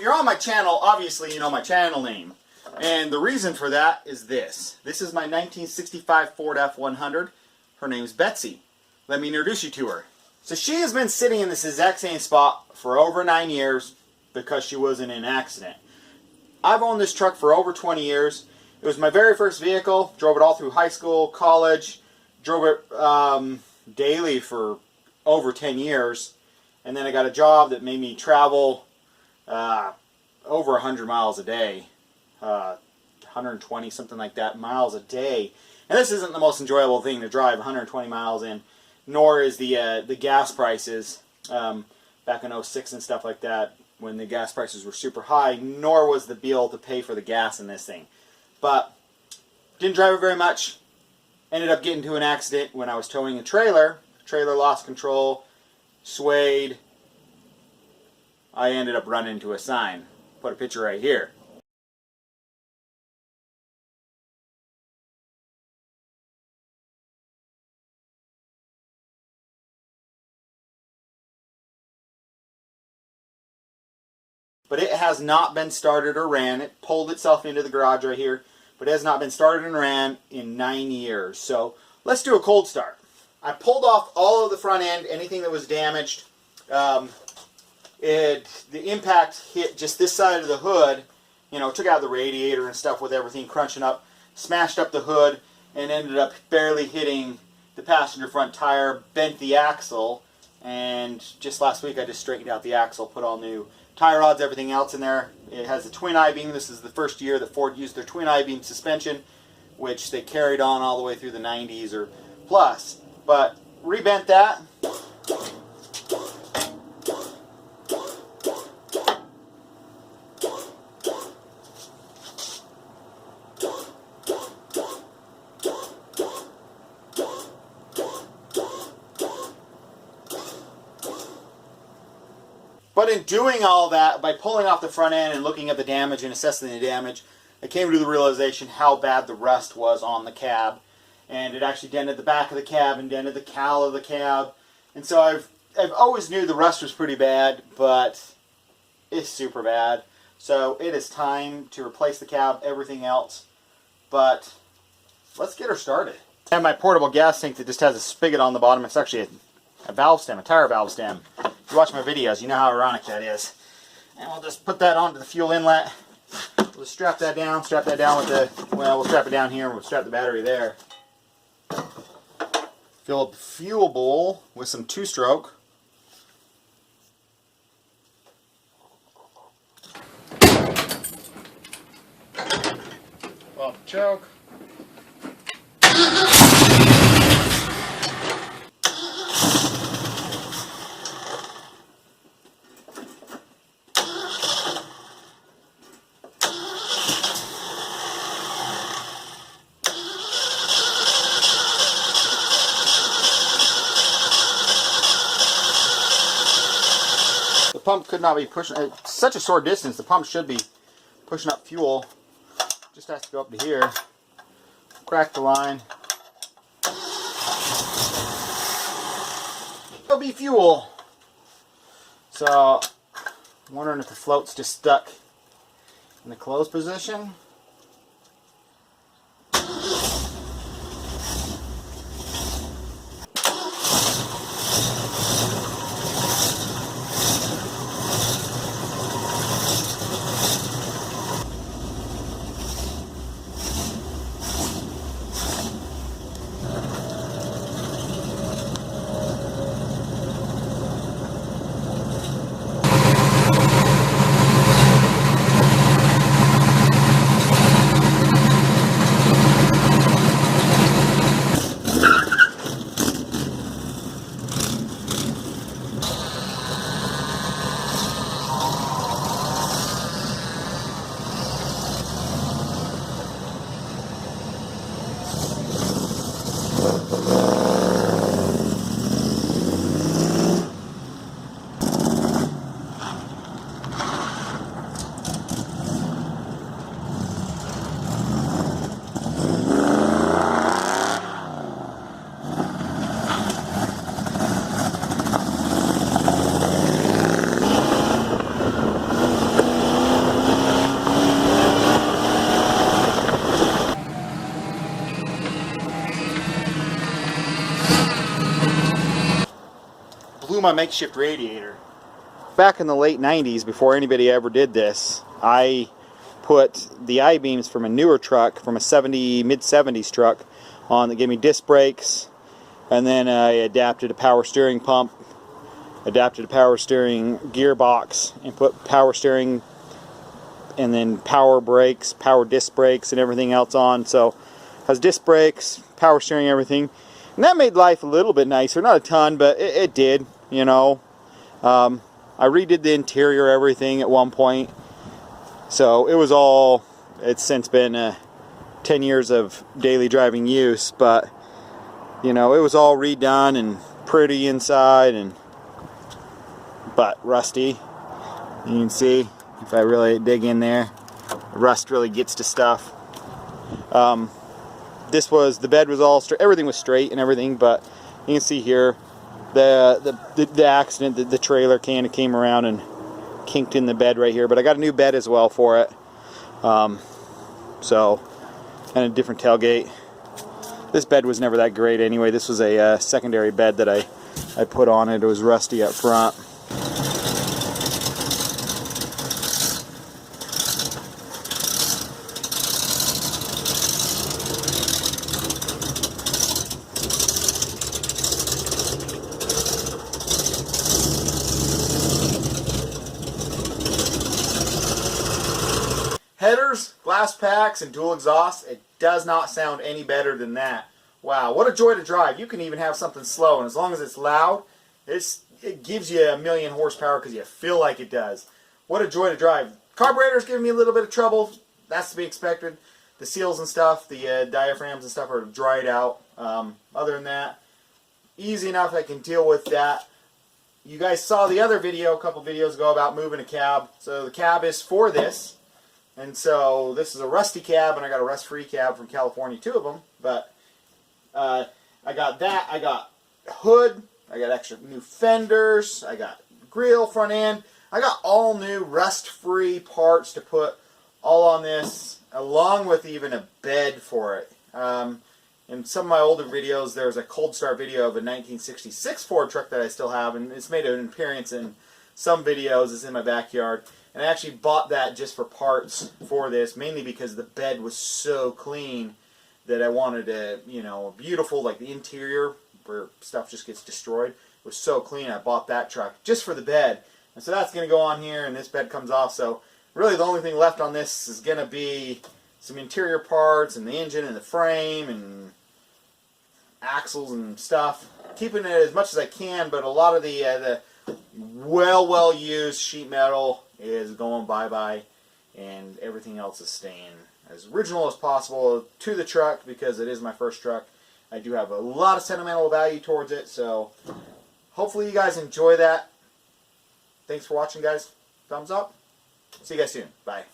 if you're on my channel, obviously you know my channel name. And the reason for that is this. This is my 1965 Ford F100. Her name's Betsy. Let me introduce you to her. So she has been sitting in this exact same spot for over 9 years because she was in an accident. I've owned this truck for over 20 years. It was my very first vehicle. Drove it all through high school, college. Drove it daily for over 10 years. And then I got a job that made me travel over 100 miles a day. 120, something like that, miles a day. And this isn't the most enjoyable thing to drive 120 miles in, nor is the gas prices back in 06 and stuff like that, when the gas prices were super high, nor was the bill to pay for the gas in this thing. But didn't drive it very much. Ended up getting into an accident when I was towing a trailer. Trailer lost control, swayed. I ended up running into a sign. Put a picture right here. But it has not been started or ran. It pulled itself into the garage right here, but it has not been started and ran in 9 years. So let's do a cold start. I pulled off all of the front end, anything that was damaged. The impact hit just this side of the hood, you know, took out the radiator and stuff with everything crunching up, smashed up the hood, and ended up barely hitting the passenger front tire, bent the axle, and just last week I just straightened out the axle, put all new tire rods, everything else in there. It has a twin I-beam. This is the first year that Ford used their twin I-beam suspension, which they carried on all the way through the 90s or plus. But rebent that. But in doing all that, by pulling off the front end and looking at the damage and assessing the damage, I came to the realization how bad the rust was on the cab. And it actually dented the back of the cab and dented the cowl of the cab. And so I've always knew the rust was pretty bad, but it's super bad. So it is time to replace the cab, everything else. But let's get her started. I have my portable gas tank that just has a spigot on the bottom. It's actually a valve stem, a tire valve stem. If you watch my videos, you know how ironic that is. And we'll just put that onto the fuel inlet. We'll just strap that down with the, well, we'll strap it down here and we'll strap the battery there. Fill up the fuel bowl with some two-stroke. Off the choke. The pump could not be pushing, it's such a short distance, the pump should be pushing up fuel. Just has to go up to here, crack the line. It'll be fuel. So, I'm wondering if the float's just stuck in the closed position. blew my makeshift radiator. Back in the late 90s, before anybody ever did this, I put the I-beams from a newer truck, from a mid-70s truck, on that gave me disc brakes, and then I adapted a power steering pump, adapted a power steering gearbox, and put power steering and then power brakes, power disc brakes, and everything else on. So has disc brakes, power steering, everything, and that made life a little bit nicer. Not a ton, but it did, you know. I redid the interior, everything at one point. So it was all, it's since been 10 years of daily driving use, but you know, it was all redone and pretty inside, and but rusty. You can see if I really dig in there, rust really gets to stuff. The bed was all straight, everything was straight and everything, but you can see here the accident, the trailer kind of came around and kinked in the bed right here, but I got a new bed as well for it. So, and a different tailgate. This bed was never that great anyway. This was a secondary bed that I put on it. It was rusty up front. Headers, glass packs, and dual exhaust, it does not sound any better than that. Wow, what a joy to drive. You can even have something slow, and as long as it's loud, it gives you a million horsepower because you feel like it does. What a joy to drive. Carburetor's giving me a little bit of trouble. That's to be expected. The seals and stuff, the diaphragms and stuff are dried out. Other than that, easy enough. I can deal with that. You guys saw the other video a couple videos ago about moving a cab. So the cab is for this. And so this is a rusty cab, and I got a rust-free cab from California, 2 of them. But I got that. I got hood. I got extra new fenders. I got grill, front end. I got all new rust-free parts to put all on this, along with even a bed for it. In some of my older videos, there's a cold start video of a 1966 Ford truck that I still have, and it's made an appearance in some videos. It's in my backyard. And I actually bought that just for parts for this, mainly because the bed was so clean that I wanted a, you know, beautiful, like the interior where stuff just gets destroyed, was so clean. I bought that truck just for the bed. And so that's going to go on here, and this bed comes off. So really the only thing left on this is going to be some interior parts and the engine and the frame and axles and stuff. Keeping it as much as I can, but a lot of the well used sheet metal is going bye-bye, and everything else is staying as original as possible to the truck because it is my first truck. I do have a lot of sentimental value towards it, so hopefully you guys enjoy that. Thanks for watching, guys. Thumbs up. See you guys soon. Bye.